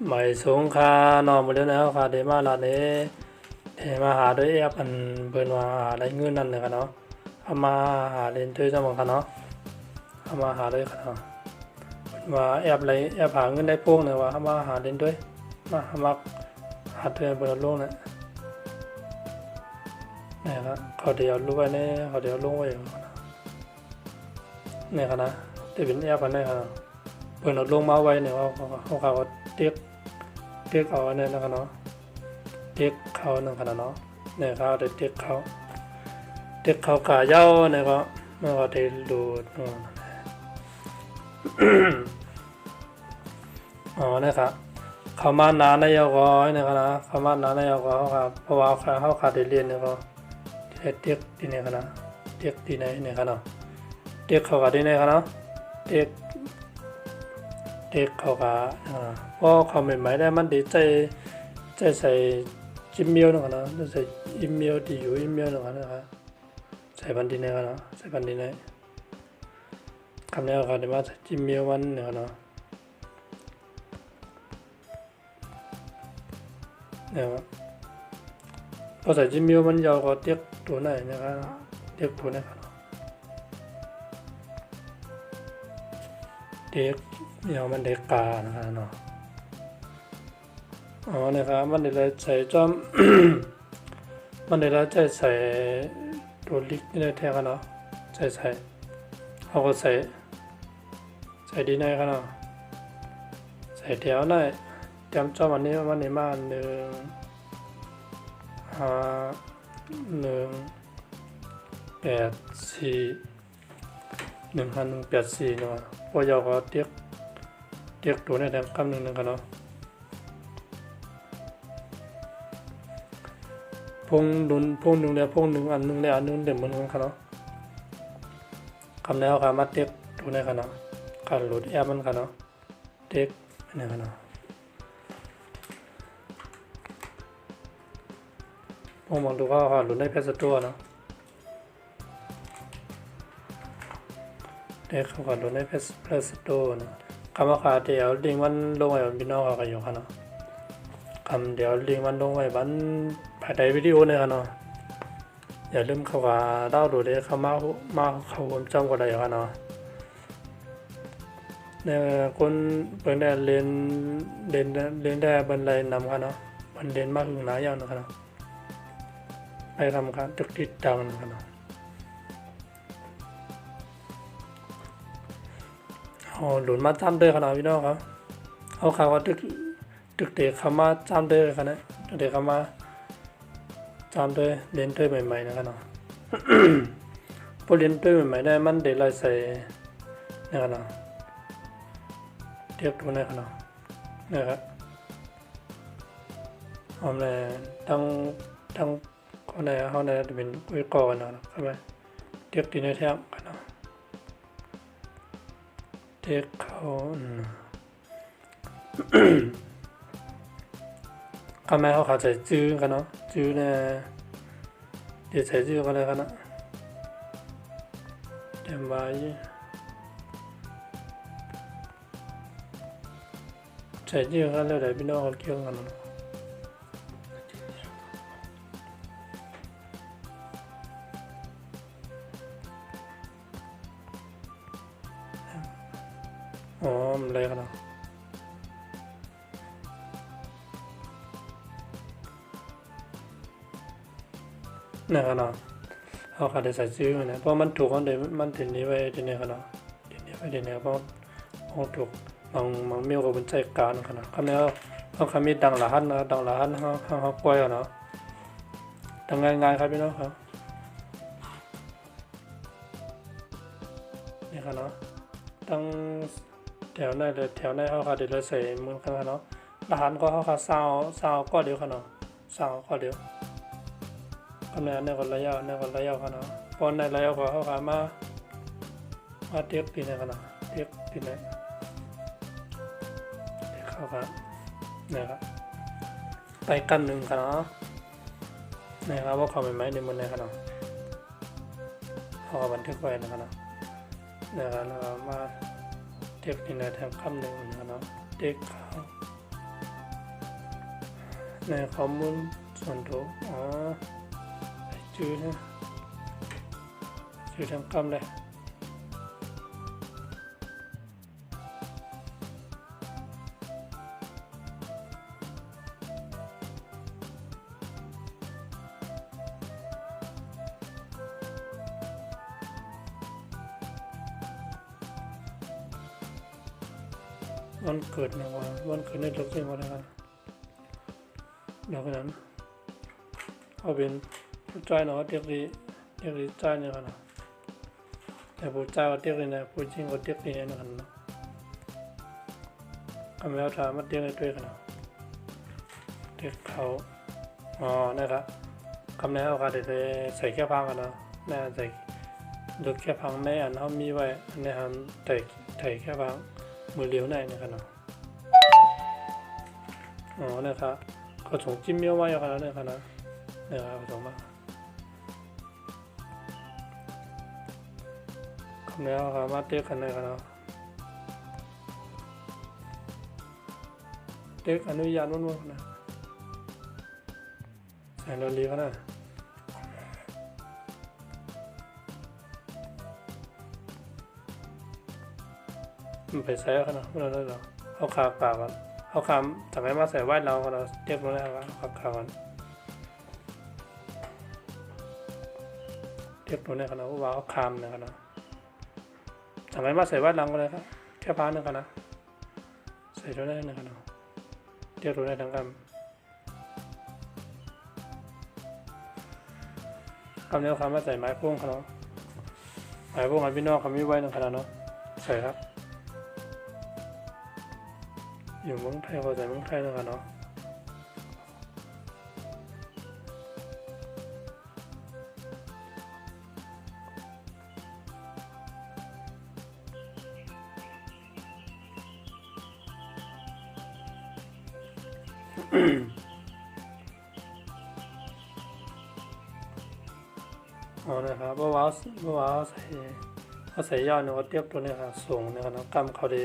หมายสงค่านอนมาแล้วนะค่ะเดมาลาเนเดมาหาด้วยแอปอันเบิ่นว่าหาได้เงินนั่นเลยค่ะเนาะเอามาหาเล่นด้วยจังหวะค่ะเนาะเอามาหาด้วยค่ะเนาะว่าแอปอะไรแอปหาเงินได้โป้งเนี่ยว่าเอามาหาเล่นด้วยมาหาด้วยเบิ่นลงเนี่ยนะครับเขาเดี๋ยวรู้ไว้เนี่ยเขาเดี๋ยวลงไว้เนี่ยค่ะนะจะเป็นแอปอันนี้ค่ะเบิ่นลงมาไว้เนี่ยว่าเขาเด็กเอาเนี่ยนะครับเนาะเด็กเขานั่นค่ะเนาะเนี่ยเขาเด็กเขาขาเย้าเนี่ยก็มันก็ได้ดูอ๋อนะครับเขามานานแล้วก็เนี่ยนะเขามานานแล้วก็ครับเพราะว่าเขาขาดเรียนเนี่ยก็เด็กที่เนี่ยนะเด็กที่ไหนเนี่ยครับเนาะเด็กเขาขาดที่ไหนครับเนาะเด็กเขาขาเพราะเขาใหม่ๆได้มันดีใจใส่จิมเมลนะครับเนาะใส่อีเมลที่อยู่อีเมลนะครับใส่บันทีไหนครับเนาะใส่บันทีไหนคำนี้เขาเรียกว่าจิมเมลวันเนี่ยครับเนาะเนี่ยพอใส่จิมเมลมันยาวกว่าเด็กตัวไหนนะครับเด็กตัวไหนครับเด็กยาวมันเด็กกานะครับเนาะอ๋อนะครับมันได้ใส่จอม มันได้ใส่ตัวลิกนี่แท้กันเนาะใส่เขาก็ใส่ดีในกันเนาะใส่แถวหน่อยเตรียมจอมอันนี้มันในมา1 1584เนาะพอยาวก็เตียกตัวในแถวคำหนึ่งกันเนาะพงหนึ่งแล้วพงหนึ่งอันหนึ่งแล้วอันหนึ่งเดี๋ยวมันกันเนาะคำแล้วค่ะมาเตียกตัวในกันเนาะการโหลดแอปมันกันเนาะเตียกนี่กันเนาะผมมองดูว่าโหลดในเพจสโตร์เนาะเด็กเขาก็โหลดในเพจสโตร์เนาะคำว่าขาเดี๋ยวลิงก์มันลงไว้บนพี่น้องเขาก็อยู่กันเนาะคำเดี๋ยวลิงก์มันลงไว้บันภายในวิดีโอเนี่ยกันเนาะอย่าลืมเข้ามาดาวน์โหลดเลยเข้ามาเข้าผมจำก็ได้กันเนาะเนี่ยคนเปิดได้เรียนได้บรรลัยนำกันเนาะมันเรียนมากถึงหลายอย่างนะครับเนาะไปทำการติดดังนะครับเนาะหลุนมาจำเด้อขนาดพี่น้องครับเอาข่าวว่าตึกเด็กเข้ามาจำเด้อขนาดเด็กเข้ามาจำเด้อเรียนเด้อใหม่ๆนะครับเนาะ พอเรียนเด้อใหม่ๆได้มันเดี๋ยวเราใส่นะครับเนาะเทียบดูนะครับเนาะนะครับเอาเลยทั้งคนไหนเขาเนี่ยจะเป็นวิกรกันเนาะเข้าไปเทียบตีในแถบกันเนาะเทียบเขาทำไมเขาใส่จื้อกันเนาะจื้อเนี่ยเดี๋ยวใส่จื้อกันเลยกันนะเดี๋ยวไปใส่จื้อกันแล้วเดี๋ยวพี่น้องเขาเกี่ยวกันเนาะอ๋อมันเลยกันเนาะเนี่ยกันเนาะเขาขาดใส่ซื้อเนี่ยเพราะมันถูกเขาเดี๋ยวมันถึงนี้ไว้ที่นี่กันเนาะถึงนี้ไว้ที่นี่เพราะเขาถูกบางเมียวกับเป็นใจกลางกันเนาะคำนี้เขาคำมีดังละหันนะดังละหันเขาปล่อยกันเนาะดังง่ายๆครับพี่น้องครับนี่กันเนาะตั้งแถวในเลยแถวในเขาขาดเดี๋ยวใส่มือกันเนาะละหันก็เขาขาดซาวก็เดียวกันเนาะซาวก็เดียวคำนี้ในคนระยะกันเนาะพอในระยะก็เขาขาดมาเทียบปีไหนกันเนาะเทียบปีไหนเข้ากันนะครับไปกันหนึ่งกันเนาะนะครับว่าเขาเป็นไม้ในมือในกันเนาะเขาบันทึกไว้นะครับเนาะนะครับแล้วมาเทียบปีไหนแถมคำหนึ่งนะครับเนาะเด็กเขา ในข้อมูลส่วนตัวอ๋อชื่อนะชื่อทางคำเลยวันเกิดนะวันเกิดในตัวจริงวันอะไรกันเดี๋ยวนั้นเอาเป็นผู้ใจเนาะเด็กดีใจเนี่ยกันนะแต่ผู้ใจก็เด็กเลยนะผู้จริงก็เด็กนี่นะกันนะคำแล้วถามมาเด็กในตัวกันนะเด็กเขาอ๋อนะครับคำนี้เอาค่ะเดี๋ยวใส่แค่พังกันนะแม่ใส่ดูแค่พังแม่อันเขามีไว้อันนี้ทำใส่แค่พังมือเลี้ยวในนะครับเนาะอ๋อนะครับเขาส่งจิ้มเมียวไว้กันแล้วเนี่ยครับนะเนี่ยครับส่งมาคำนี้เอาค่ะมาเด็กกันเลยกันเนาะเด็กอนุญาตมั่วๆนะใส่รถเลี้ยวนะมันไปใส่กันนะไม่รู้หรอกเอาขาปากกันเอาคำทำไมมาใส่ไว้เรากันเราเรียบร้อยแล้วครับขากันเรียบร้อยแล้วกันนะว่าเอาคำนะครับนะทำไมมาใส่ไว้เรากันเลยครับแค่พันนึงกันนะใส่ตัวได้นึงกันนะเรียบร้อยทั้งคำนี้คำมาใส่ไม้พุ่งกันเนาะไม้พุ่งอันพี่น้องคำมีไว้นึงกันเนาะใส่ครับอยู่เมืองไทยเขาใส่เมืองไทยแล้วกันเนาะอ๋อนะครับเพราะว่าเขาใส่ยอดเนี่ยเขาเทียบตัวเนี่ยครับส่งเนี่ยครับกำเขาดี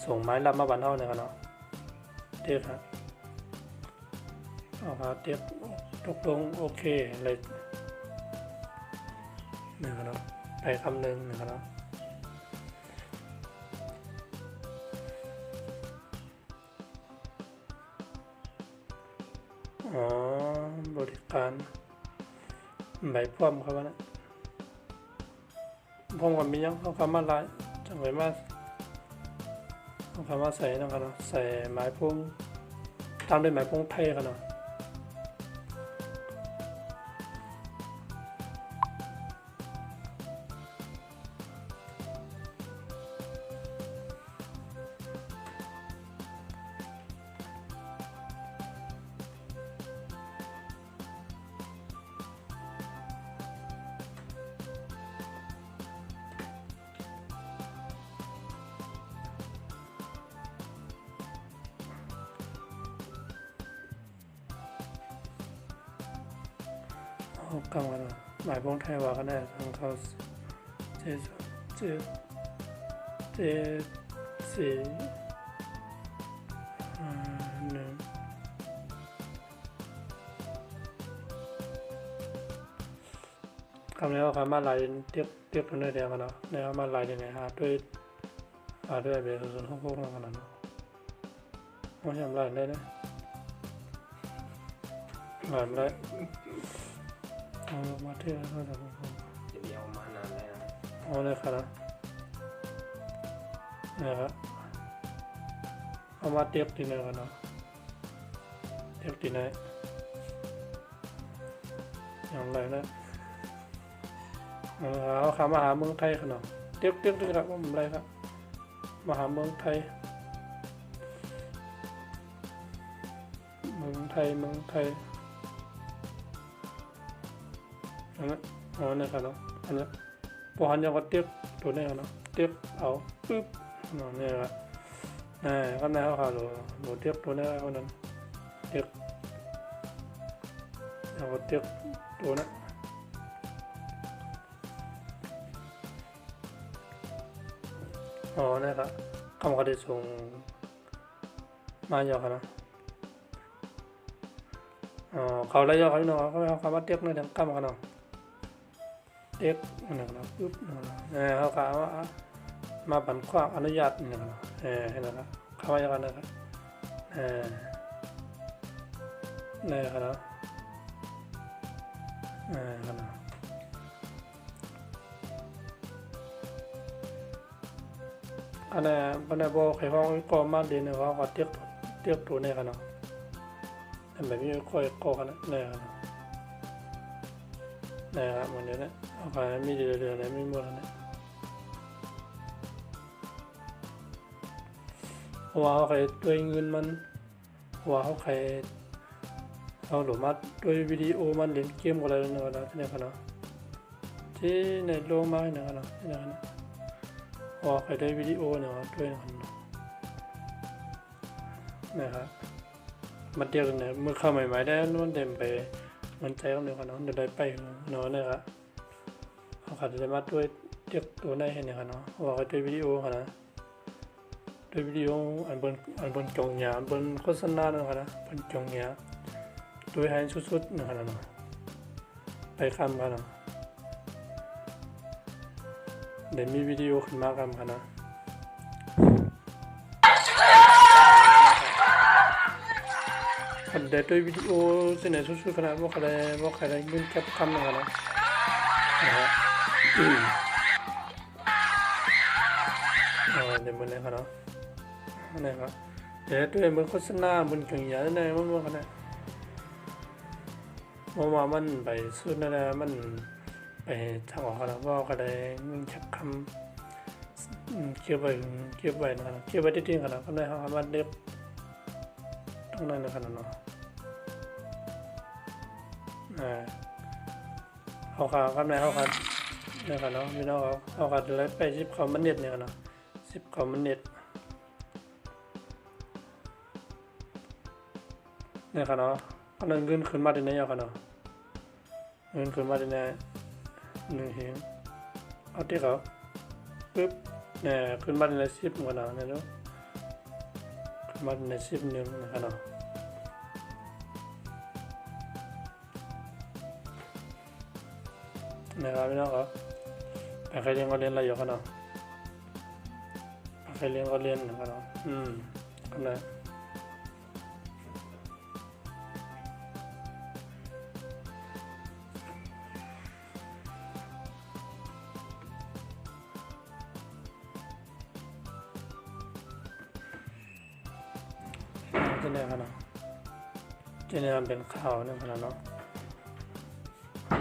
ส่งไม้ลำมาบันเท่าเนี่ยครับเนาะเทียบครับเอาครับเทียบตกลงโอเคเลยเนี่ยครับเนาะไปคำหนึ่งนะครับเนาะอ๋อบริการใบพร้อมครับว่านะพร้อมกับมียังเขาคำมาลายจังไว้มาเอาคำว่าใส่นะครับเนาะใส่ไม้พุ่งตามด้วยไม้พุ่งไทยกันเนาะเอากำกันเนาะไม้พุ่งไทยว่ากันได้ทางเขาเจสี่หนึ่งคำนี้เอาคำมาลายเทียบกันด้วยเดียวกันเนาะเนี่ยมาลายยังไงฮะด้วยเบสส่วนของพวกเรากันเนาะไม่ทำลายได้นะลายได้เอามาเทียบกันแล้วจะเดียวมานานเลยนะเอาเลยครับนะเนี่ยครับเอามาเทียบทีนึงกันเนาะเทียบทีไหนอย่างไรนะเอาคำมาหาเมืองไทยกันเนาะเทียบด้วยครับว่าอะไรครับมหาเมืองไทยอันนั้นอ๋อเนี่ยครับเนาะอันนี้พอหันยังก็เทียบตัวนี้กันเนาะเทียบเอาปึ๊บเนี่ยครับก็แนวค่ะหนูเทียบตัวนี้คนนั้นเทียบยังก็เทียบตัวนั้นอ๋อเนี่ยครับคำก็ได้ส่งมาอย่างกันนะ เขาเลยเอาพี่น้องเขาเอาคำว่าเตียกในดังกำกันเนาะเตียกนั่นนะปุ๊บเขาขาว่ามาบันคว้างอนุญาตนี่นะให้นะครับเข้ามาอย่างนั้นนะครับนี่ครับเนาะครับเนาะอันนี้บันไดบอกให้เขาก่อมาดีเนี่ยเขาเตียกตัวนี่ครับเนาะแบบนี้ค่อยก่อกันนะนี่ครับนี่ครับเหมือนเดิมนะเอาไปมีเดือดๆนะมีหมดนะว่าเขาใครด้วยเงินมันว่าเขาใครเอาหลุมมัดด้วยวิดีโอมันเล่นเกมอะไรนั่นนะนี่ครับเนาะที่ในโลกมากนะครับเนาะนี่นะครับว่าใครได้วิดีโอเนี่ยด้วยนะครับนะครับมาเดียวกันเนี่ยเมื่อเข้าใหม่ๆได้มันเต็มไปมันใจของเดียวกันเนาะเดี๋ยวได้ไปเนาะเนี่ยครับเขาขาดจะมาด้วยเทียบตัวได้เห็นเนี่ยครับเนาะว่าใครด้วยวิดีโอครับนะด้วยวิดีโออันบนจงหยาบนโฆษณานะครับนะบนจงหยาด้วยให้สุดๆนะครับเนาะไปคำกันเนาะเดี๋ยวมีวิดีโอขึ้นมากันนะเดี๋ยวด้วยวิดีโอเสนอสุดๆขนาดว่าใครได้เงินแคปคำนะครับนะฮะเดี๋ยวมันเลยครับเนาะนี่ครับเดี๋ยวด้วยมันโฆษณาบนเก่งอย่างนั้นมันว่ากันนะว่ามันไปสุดนั่นแหละมันไปทางออกแล้วว่าก็ได้เงินชักคำเก็บไว้นะครับเก็บไว้ที่ๆกันนะก็ได้ครับมันเด็บตรงนั้นนะครับเนาะเขาขาครับนายเขาขาเนี่ยครับเนาะมีน้องเขาขาเลยไป10 เขามันเน็ตเนี่ยครับเนาะ10 เขามันเน็ตเนี่ยครับเนาะก็เงินขึ้นมาได้ไหนครับเนาะเงินขึ้นมาได้ไหน1 เฮงเอาที่เขาปึ๊บเนี่ยขึ้นมาใน10เหมือนกันนะเนาะขึ้นมาใน10 นึงนะครับเนาะนะครับพี่น้องครับใครเรียนก็เรียนอะไรอยู่กันเนาะใครเรียนก็เรียนนะครับเนาะก็เลยจะเนี่ยครับเนาะจะเนี่ยเป็นข่าวนะครับเนาะ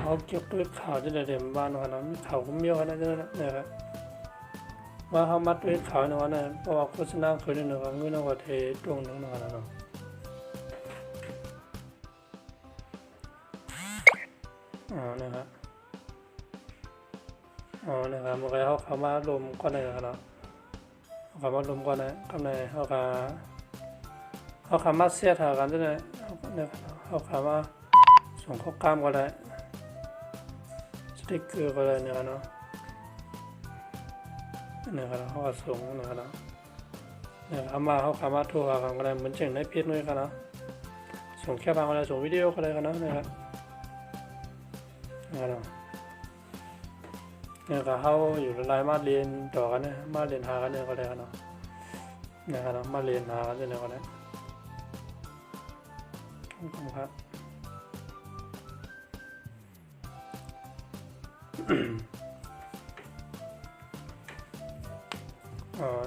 เขาเก็บด้วยข่าวจะได้เรียนบ้านนะครับเนาะมีข่าวก็มีกันนะเนี่ยครับว่าเขามัดด้วยข่าวนะครับเนี่ยเพราะว่าโฆษณาเคยเนี่ยนะครับเงินเอาเทตรงนั้นนะครับเนาะนะครับนะครับเมื่อกี้เขามาลมก่อนเลยนะครับเนาะเขามาลมก่อนนะข้างในเขาขามาเสียถากันด้วยนะเนี่ยเขาขามาส่งข้อความก็ได้สติ๊กเกอร์ก็ได้เนี่ยเนาะเนี่ยครับเขาส่งนะครับเนี่ยเขาขามาโทรหากันก็ได้เหมือนเจ๋งในเพจด้วยกันเนาะส่งแค่บางก็ได้ส่งวิดีโอก็ได้กันเนาะเนี่ยครับเนี่ยครับเขาอยู่ไลน์มาเรียนต่อกันเนี่ยมาเรียนหากันเนี่ยก็ได้กันเนาะเนี่ยครับมาเรียนหากันเนี่ยก็ได้ครับ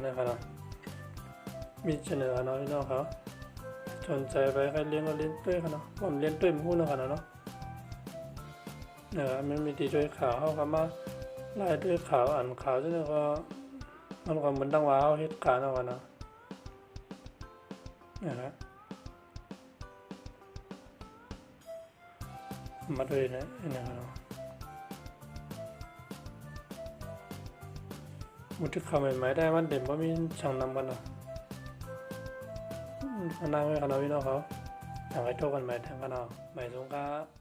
นะครับมีเสนอเนาะพี่น้องครับสนใจไปใครเรียนก็เรียนด้วยกันเนาะผมเรียนด้วยมันพูดนะครับเนาะมันมีตีด้วยข่าวเขาครับมาไล่ด้วยข่าวอ่านข่าวซึ่งก็มันก็เหมือนตั้งว่าเขาเหตุการณ์เอากันเนาะนะครับมาด้วยนะครับมุดที่เข้าใหม่ๆได้มันเด่นเพราะมีช่างนำกันเนาะนั่งไว้กันเนาะพี่น้องเขาอยากให้โตกันใหม่ทางกันเนาะใหม่สงครับ